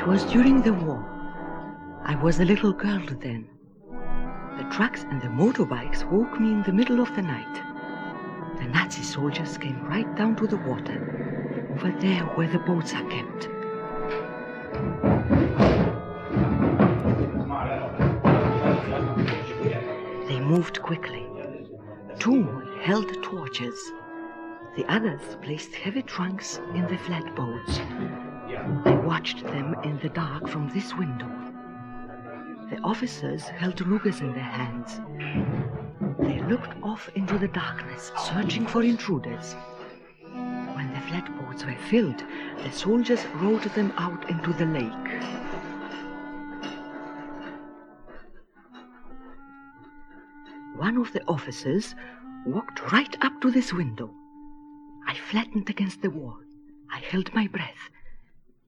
It was during the war. I was a little girl then. The trucks and the motorbikes woke me in the middle of the night. The Nazi soldiers came right down to the water, over there where the boats are kept. They moved quickly. 2 held torches. The others placed heavy trunks in the flatboats. I watched them in the dark from this window. The officers held Rugers in their hands. They looked off into the darkness, searching for intruders. When the flatboats were filled, the soldiers rowed them out into the lake. One of the officers walked right up to this window. I flattened against the wall. I held my breath.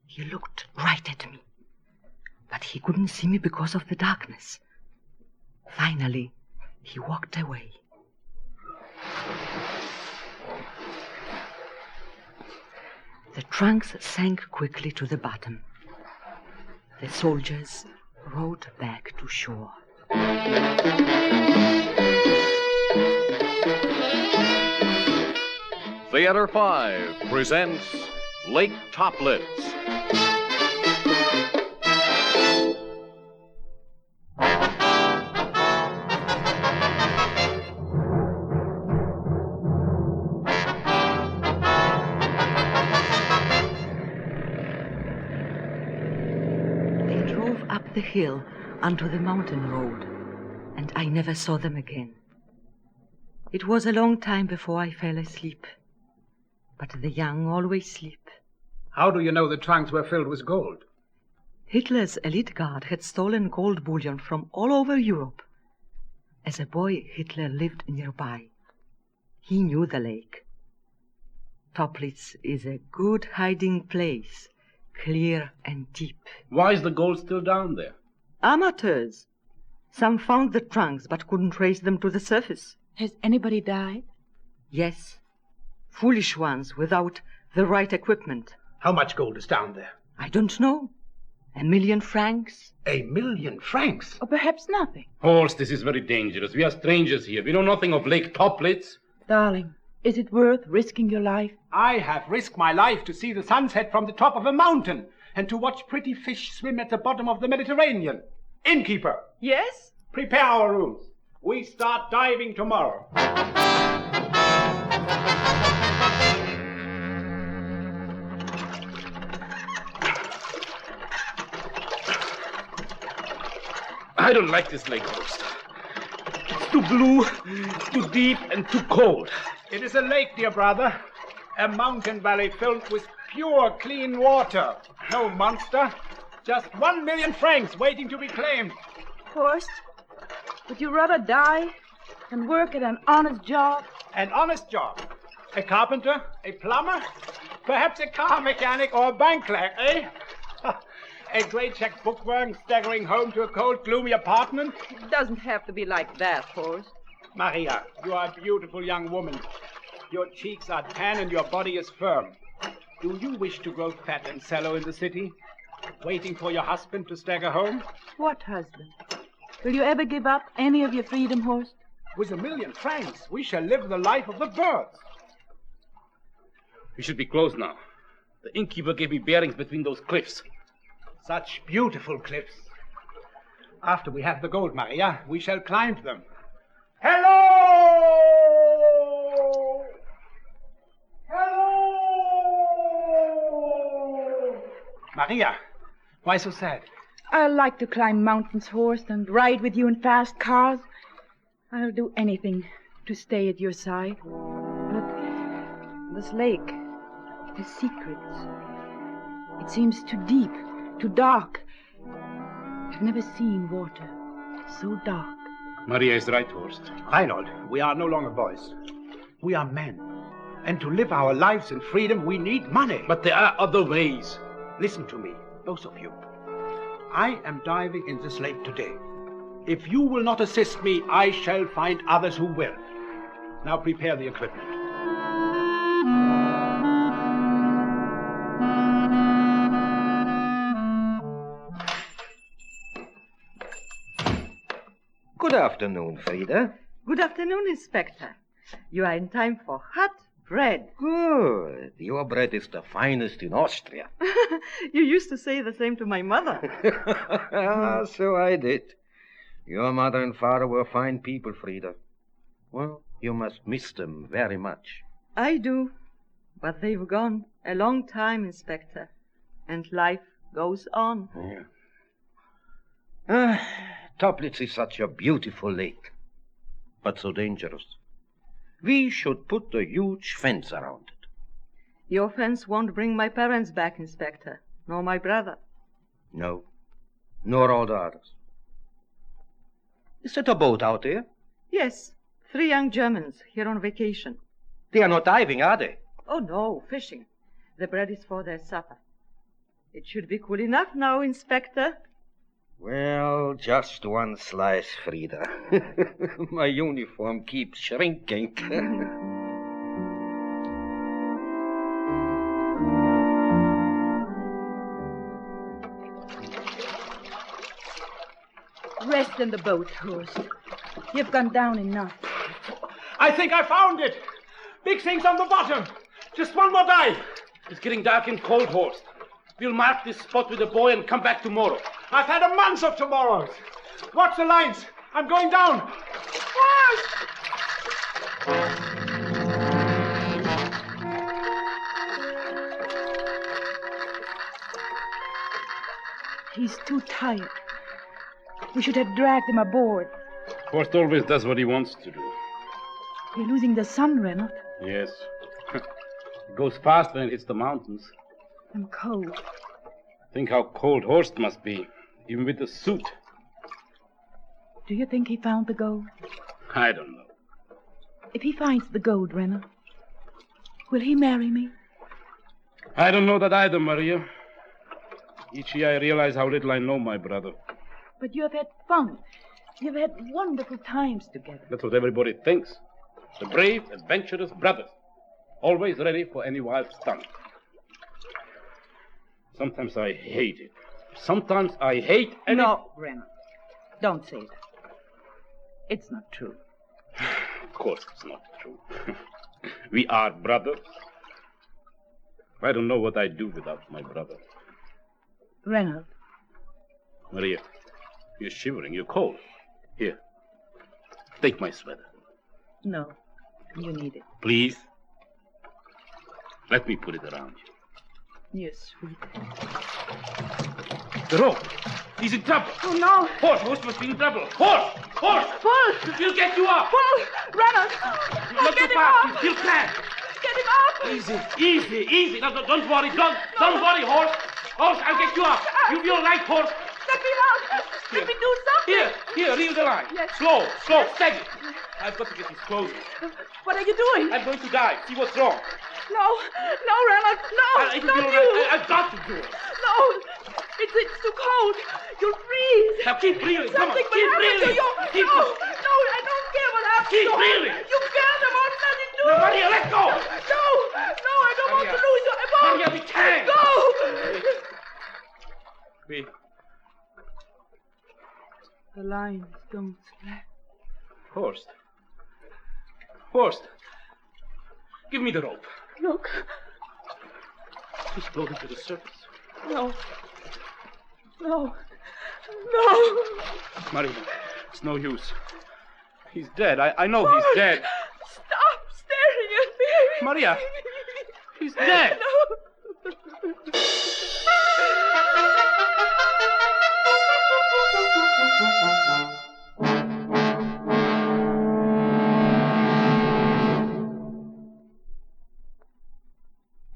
He looked right at me. But he couldn't see me because of the darkness. Finally, he walked away. The trunks sank quickly to the bottom. The soldiers rowed back to shore. Theater 5 presents Lake Toplitz. They drove up the hill onto the mountain road, and I never saw them again. It was a long time before I fell asleep. But the young always sleep. How do you know the trunks were filled with gold? Hitler's elite guard had stolen gold bullion from all over Europe. As a boy, Hitler lived nearby. He knew the lake. Toplitz is a good hiding place, clear and deep. Why is the gold still down there? Amateurs. Some found the trunks but couldn't trace them to the surface. Has anybody died? Yes. Foolish ones without the right equipment. How much gold is down there? I don't know. 1 million francs? 1 million francs? Or perhaps nothing. Horst, this is very dangerous. We are strangers here. We know nothing of Lake Toplitz. Darling, is it worth risking your life? I have risked my life to see the sunset from the top of a mountain and to watch pretty fish swim at the bottom of the Mediterranean. Innkeeper! Yes? Prepare our rooms. We start diving tomorrow. I don't like this lake, Horst. It's too blue, too deep, and too cold. It is a lake, dear brother. A mountain valley filled with pure, clean water. No monster. Just 1 million francs waiting to be claimed. Horst, would you rather die than work at an honest job? An honest job? A carpenter? A plumber? Perhaps a car mechanic or a bank clerk, eh? A great Czech bookworm staggering home to a cold, gloomy apartment? It doesn't have to be like that, Horst. Maria, you are a beautiful young woman. Your cheeks are tan and your body is firm. Do you wish to grow fat and sallow in the city, waiting for your husband to stagger home? What husband? Will you ever give up any of your freedom, Horst? With 1 million francs, we shall live the life of the birds. We should be close now. The innkeeper gave me bearings between those cliffs. Such beautiful cliffs. After we have the gold, Maria, we shall climb them. Hello! Hello! Maria, why so sad? I like to climb mountains, Horst, and ride with you in fast cars. I'll do anything to stay at your side. But this lake, the secrets, it seems too deep. Too dark. I've never seen water so dark. Maria is right, Horst. Reinhold, we are no longer boys. We are men. And to live our lives in freedom, we need money. But there are other ways. Listen to me, both of you. I am diving in this lake today. If you will not assist me, I shall find others who will. Now prepare the equipment. Good afternoon, Frida. Good afternoon, Inspector. You are in time for hot bread. Good. Your bread is the finest in Austria. You used to say the same to my mother. So I did. Your mother and father were fine people, Frida. Well, you must miss them very much. I do. But they've gone a long time, Inspector. And life goes on. Yeah. Toplitz is such a beautiful lake, but so dangerous. We should put a huge fence around it. Your fence won't bring my parents back, Inspector, nor my brother. No, nor all the others. Is that a boat out there? Yes, 3 young Germans here on vacation. They are not diving, are they? Oh, no, fishing. The bread is for their supper. It should be cool enough now, Inspector. Well, just one slice, Frida. My uniform keeps shrinking. Rest in the boat, Horst. You've gone down enough. I think I found it. Big things on the bottom. Just one more dive. It's getting dark and cold, Horst. We'll mark this spot with a buoy and come back tomorrow. I've had a month of tomorrows. Watch the lines. I'm going down. He's too tired. We should have dragged him aboard. Horst always does what he wants to do. We're losing the sun, Renata. Yes. It goes fast when it hits the mountains. I'm cold. Think how cold Horst must be, even with the suit. Do you think he found the gold? I don't know. If he finds the gold, Renata, will he marry me? I don't know that either, Maria. Each year I realize how little I know my brother. But you have had fun. You've had wonderful times together. That's what everybody thinks. The brave, adventurous brothers. Always ready for any wild stunt. Sometimes I hate it. Sometimes I hate any... No, Renata. Don't say that. It's not true. Of course it's not true. We are brothers. I don't know what I'd do without my brother. Renata. Maria, you're shivering. You're cold. Here. Take my sweater. No, you need it. Please. Let me put it around you. Yes, sweet. The rope. He's in trouble. Oh, no. Horst must be in trouble. Horst! Pull! He'll get you up. Pull! Renata! Not too fast. He'll crash. Get him up! Easy. No, don't worry. Don't worry, Horst. Horst, I'll get you up. You'll be all right, Horst. Let me out! Let me do something! Here, leave the line. Yes. Slow, steady. I've got to get these clothes. What are you doing? I'm going to dive. See what's wrong. No, Renata, no! It'll Not be all you! right. I've got to do it. No! It's too cold. You'll freeze. Now keep reeling. Come on, Something keep will happen to reeling. you. No, I don't care what happens. Keep to reeling. You can't. I won't let it do. No, Maria, let go. No, I don't want to lose you. I won't. Maria, we can't. Go. The lines don't slack. Horst. Give me the rope. Look. Just float it to the surface. No. Maria, it's no use. He's dead. I know he's dead. Stop staring at me. Maria, he's dead. No.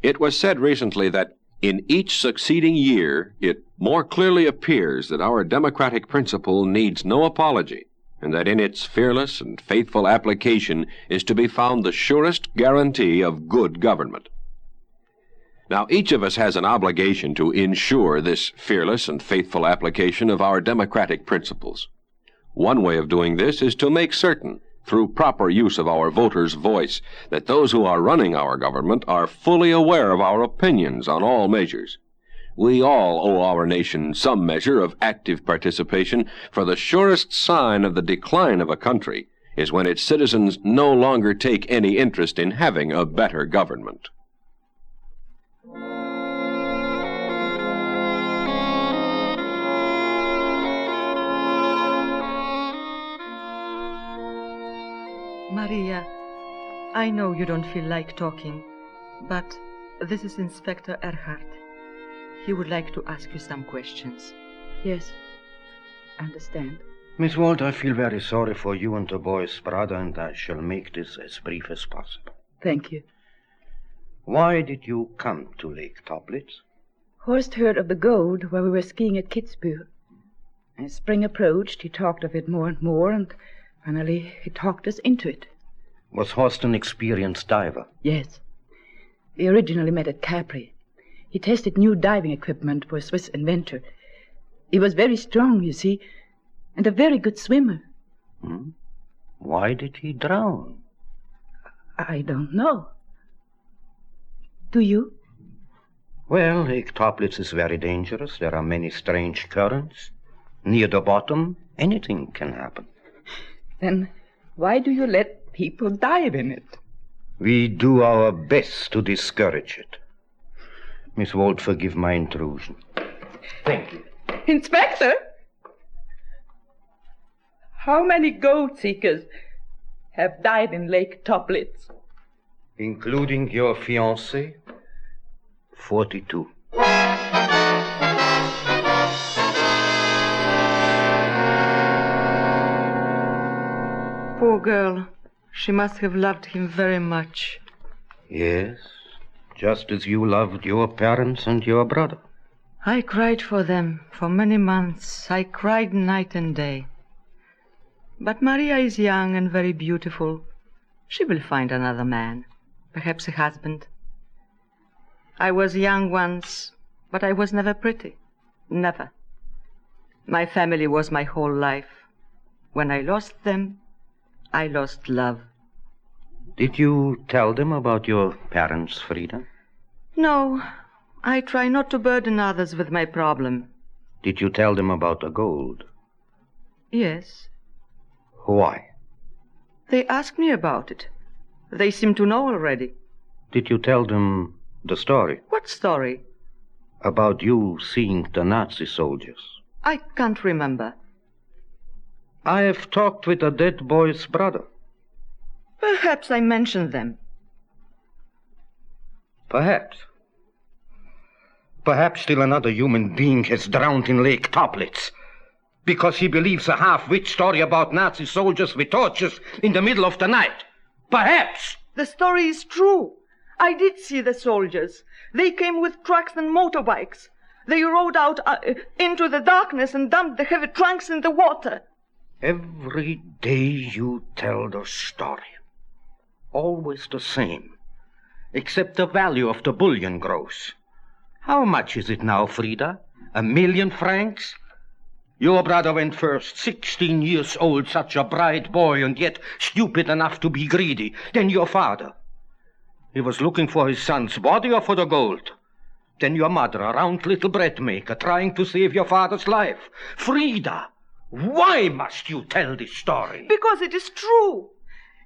It was said recently that in each succeeding year, it more clearly appears that our democratic principle needs no apology, and that in its fearless and faithful application is to be found the surest guarantee of good government. Now, each of us has an obligation to ensure this fearless and faithful application of our democratic principles. One way of doing this is to make certain, through proper use of our voters' voice, that those who are running our government are fully aware of our opinions on all measures. We all owe our nation some measure of active participation, for the surest sign of the decline of a country is when its citizens no longer take any interest in having a better government. Maria, I know you don't feel like talking, but this is Inspector Erhardt. He would like to ask you some questions. Yes, understand. Miss Walt, I feel very sorry for you and the boy's brother, and I shall make this as brief as possible. Thank you. Why did you come to Lake Toplitz? Horst heard of the gold while we were skiing at Kitzbühel. As spring approached, he talked of it more and more, and finally he talked us into it. Was Horst an experienced diver? Yes. We originally met at Capri. He tested new diving equipment for a Swiss inventor. He was very strong, you see, and a very good swimmer. Why did he drown? I don't know. Do you? Well, Lake Toplitz is very dangerous. There are many strange currents. Near the bottom, anything can happen. Then why do you let people dive in it? We do our best to discourage it. Miss Walt, forgive my intrusion. Thank you. Inspector? How many gold seekers have died in Lake Toplitz? Including your fiancé? 42. Poor girl. She must have loved him very much. Yes, just as you loved your parents and your brother. I cried for them for many months. I cried night and day. But Maria is young and very beautiful. She will find another man, perhaps a husband. I was young once, but I was never pretty. Never. My family was my whole life. When I lost them, I lost love. Did you tell them about your parents, Frida? No, I try not to burden others with my problem. Did you tell them about the gold? Yes. Why? They asked me about it. They seem to know already. Did you tell them the story? What story? About you seeing the Nazi soldiers. I can't remember. I have talked with the dead boy's brother. Perhaps I mentioned them. Perhaps. Perhaps still another human being has drowned in Lake Toplitz because he believes a half-wit story about Nazi soldiers with torches in the middle of the night. Perhaps. The story is true. I did see the soldiers. They came with trucks and motorbikes. They rode out into the darkness and dumped the heavy trunks in the water. Every day you tell the story. Always the same. Except the value of the bullion grows. How much is it now, Frida? 1,000,000 francs? Your brother went first, 16 years old, such a bright boy, and yet stupid enough to be greedy. Then your father. He was looking for his son's body or for the gold. Then your mother, a round little bread maker, trying to save your father's life. Frida, why must you tell this story? Because it is true.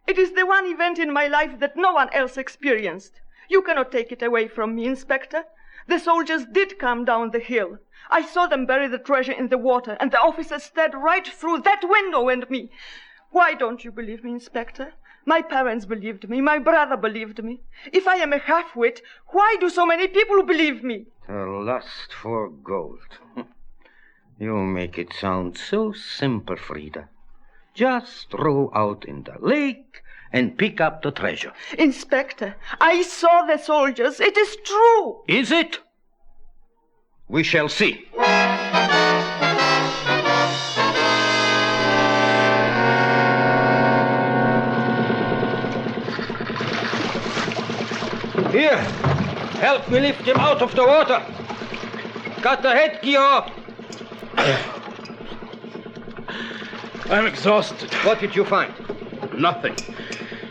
It is the one event in my life that no one else experienced. You cannot take it away from me, Inspector. The soldiers did come down the hill. I saw them bury the treasure in the water, and the officers stared right through that window and me. Why don't you believe me, Inspector? My parents believed me. My brother believed me. If I am a half-wit, why do so many people believe me? The lust for gold. You make it sound so simple, Frida. Just throw out in the lake and pick up the treasure. Inspector, I saw the soldiers. It is true. Is it? We shall see. Here, help me lift him out of the water. Got the headgear. I'm exhausted. What did you find? Nothing.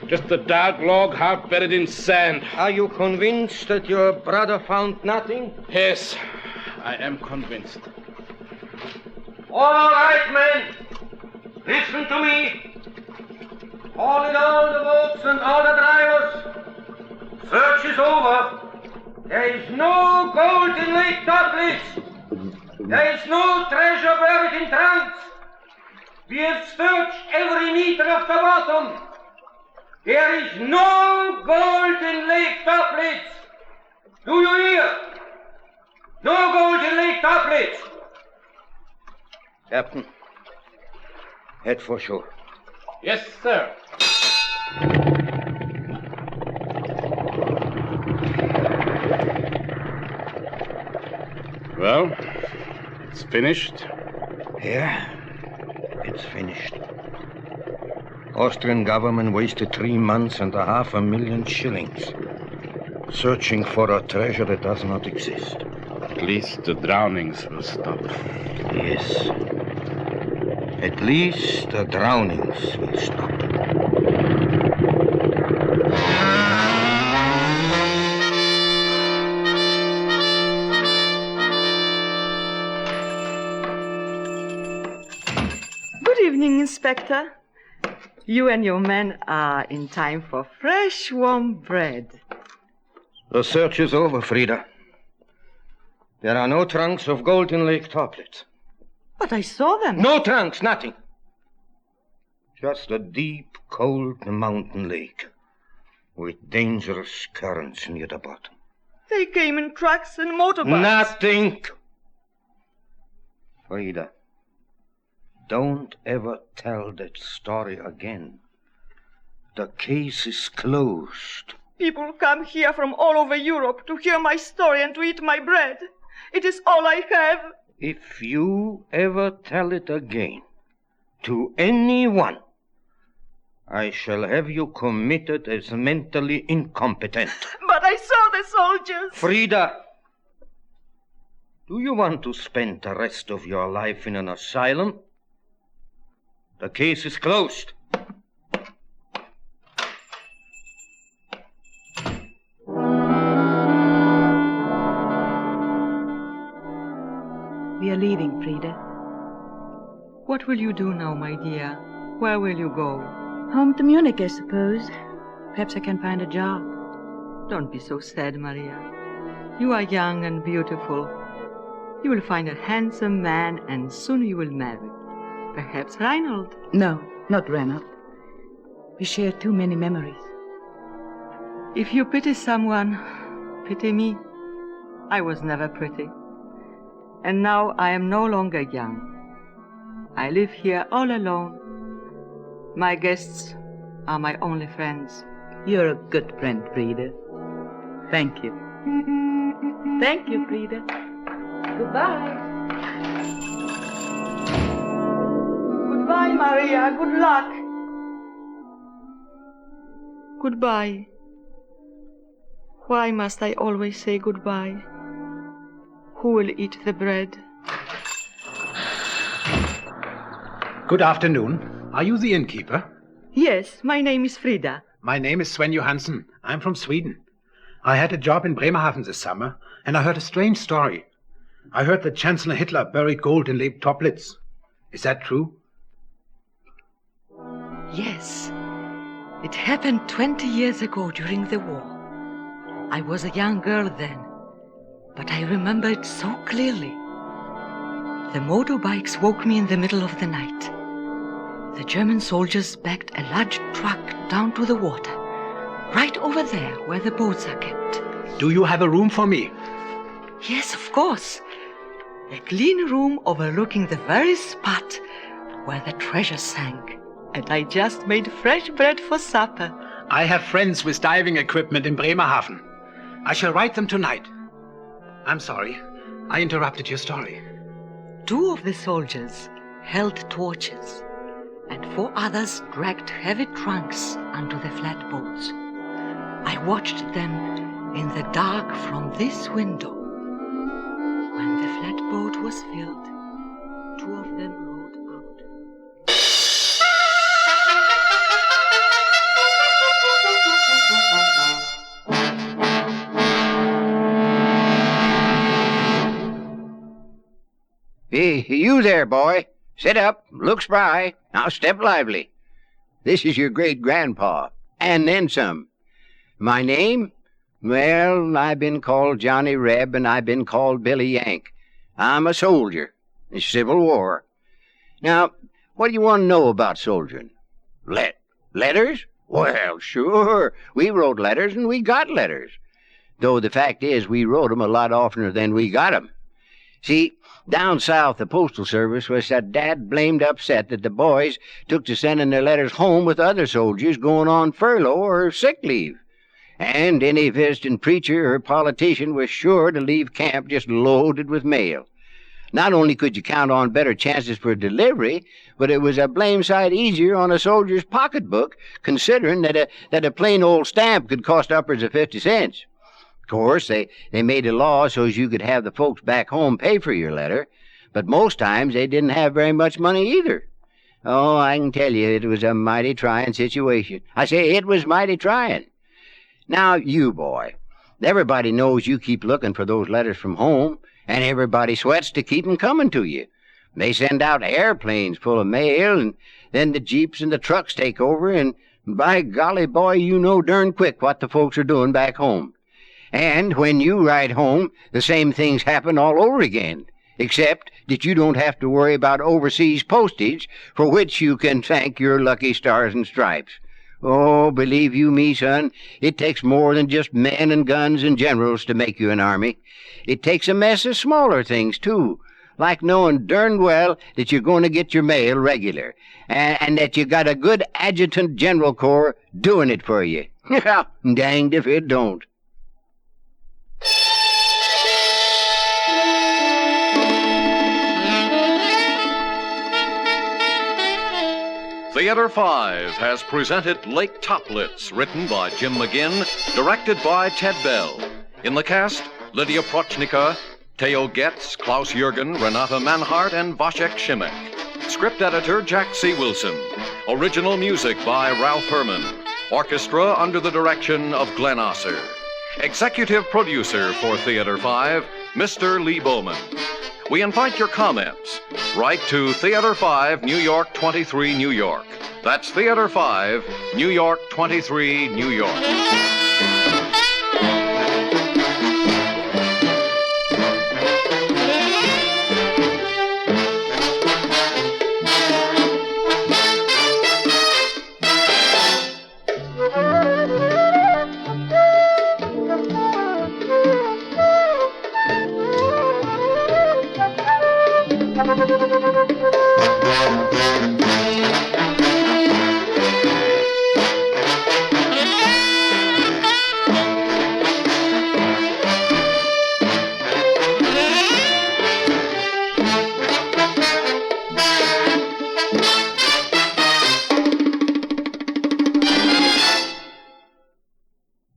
Just a dark log half buried in sand. Are you convinced that your brother found nothing? Yes. I am convinced. All right, men. Listen to me. All in all the boats and all the drivers. Search is over. There is no gold in Lake Toplitz. There is no treasure buried in trunks. We have searched every meter of the bottom. There is no gold in Lake Toplitz. Do you hear? No gold in Lake Toplitz. Captain, head for shore. Yes, sir. Well, it's finished. Yeah, it's finished. Austrian government wasted 3 months and 500,000 shillings searching for a treasure that does not exist. At least the drownings will stop. Yes. At least the drownings will stop. Good evening, Inspector. You and your men are in time for fresh, warm bread. The search is over, Frida. There are no trunks of gold in Lake Toplitz. But I saw them. No trunks, nothing. Just a deep, cold mountain lake with dangerous currents near the bottom. They came in trucks and motorbikes. Nothing. Frida, don't ever tell that story again. The case is closed. People come here from all over Europe to hear my story and to eat my bread. It is all I have. If you ever tell it again to anyone, I shall have you committed as mentally incompetent. But I saw the soldiers. Frida, do you want to spend the rest of your life in an asylum? The case is closed. We are leaving, Frida. What will you do now, my dear? Where will you go? Home to Munich, I suppose. Perhaps I can find a job. Don't be so sad, Maria. You are young and beautiful. You will find a handsome man and soon you will marry. Perhaps Reinhold. No, not Renata. We share too many memories. If you pity someone, pity me. I was never pretty. And now I am no longer young. I live here all alone. My guests are my only friends. You're a good friend, Frida. Thank you. Thank you, Frida. Goodbye. Goodbye, Maria. Good luck. Goodbye. Why must I always say goodbye? Who will eat the bread? Good afternoon. Are you the innkeeper? Yes, my name is Frida. My name is Sven Johansson. I'm from Sweden. I had a job in Bremerhaven this summer, and I heard a strange story. I heard that Chancellor Hitler buried gold in Lake Toplitz. Is that true? Yes. It happened 20 years ago during the war. I was a young girl then, but I remember it so clearly. The motorbikes woke me in the middle of the night. The German soldiers backed a large truck down to the water, right over there where the boats are kept. Do you have a room for me? Yes, of course. A clean room overlooking the very spot where the treasure sank. And I just made fresh bread for supper. I have friends with diving equipment in Bremerhaven. I shall write them tonight. I'm sorry. I interrupted your story. 2 of the soldiers held torches, and 4 others dragged heavy trunks onto the flatboats. I watched them in the dark from this window. When the flatboat was filled, 2 of them rowed out. Hey, you there, boy. Sit up, look spry. Now step lively. This is your great-grandpa, and then some. My name? Well, I've been called Johnny Reb, and I've been called Billy Yank. I'm a soldier. It's Civil War. Now, what do you want to know about soldiering? Letters? Well, sure. We wrote letters, and we got letters. Though the fact is, we wrote 'em a lot oftener than we got 'em. See, down south, the Postal Service was so dad-blamed upset that the boys took to sending their letters home with other soldiers going on furlough or sick leave. And any visiting preacher or politician was sure to leave camp just loaded with mail. Not only could you count on better chances for delivery, but it was a blame sight easier on a soldier's pocketbook, considering that a plain old stamp could cost upwards of 50 cents. Of course, they made a law so as you could have the folks back home pay for your letter, but most times they didn't have very much money either. Oh, I can tell you, it was a mighty trying situation. I say it was mighty trying. Now, you boy, everybody knows you keep looking for those letters from home, and everybody sweats to keep 'em coming to you. They send out airplanes full of mail, and then the jeeps and the trucks take over, and by golly, boy, you know darn quick what the folks are doing back home. And when you ride home, the same things happen all over again, except that you don't have to worry about overseas postage, for which you can thank your lucky stars and stripes. Oh, believe you me, son, it takes more than just men and guns and generals to make you an army. It takes a mess of smaller things, too, like knowing darn well that you're going to get your mail regular, and that you got a good adjutant general corps doing it for you. Danged if it don't. Theater 5 has presented Lake Toplitz, written by Jim McGinn, directed by Ted Bell. In the cast, Lidia Prochnicka, Theo Goetz, Claus Jurgen, Renata Mannhardt, and Vasek Simek. Script editor Jack C. Wilson. Original music by Ralph Herman. Orchestra under the direction of Glenn Osser. Executive producer for Theater 5, Mr. Lee Bowman. We invite your comments. Write to Theater 5, New York 23, New York. That's Theater 5, New York 23, New York.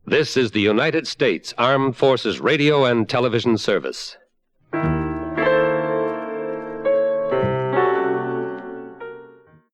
This is the United States Armed Forces Radio and Television Service.